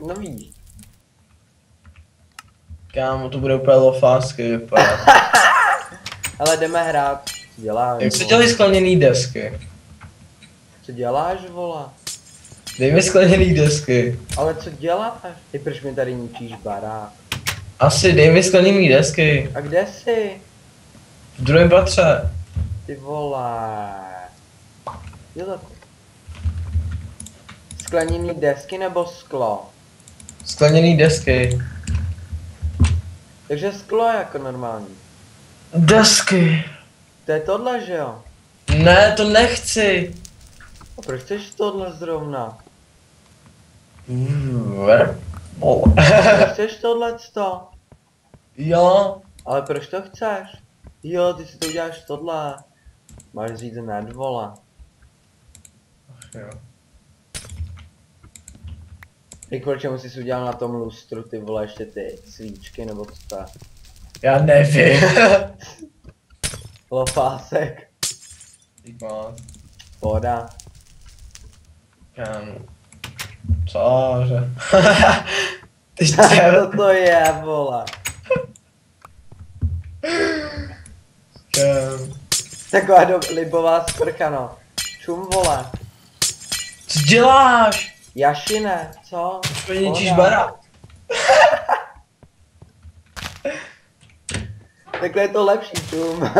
No víš. Kámo, to bude úplně lofásky vypadat. Ale jdeme hrát. Co děláš? Jak se vole? dělají skleněný desky? Co děláš, vola? Dej mi skleněný desky. Ale co děláš? Ty proč mi tady ničíš barák? Asi dej mi skleněný desky. A kde jsi? V druhém patře. Ty vole. Jo, skleněný desky nebo sklo? Skleněný desky. Takže sklo jako normální. Desky. To je tohle, že jo? Ne, to nechci. A proč chceš tohle zrovna? Proč chceš tohleto? Jo. Ale proč to chceš? Jo, ty si to uděláš tohle. Máš říct hned, vole. Jo. Ty kvůli čemu jsi si udělal na tom lustru, ty vole, ještě ty svíčky, nebo co to je? Já nevím. Lofásek. Pohoda. Kámo. Cože? Ty Co to je, vole? Kámo. Taková libová sprcha, no. Čum, vole. Co děláš? Jašine, co? Už mi ničíš Pohoda. barák. Takhle je to lepší, čum.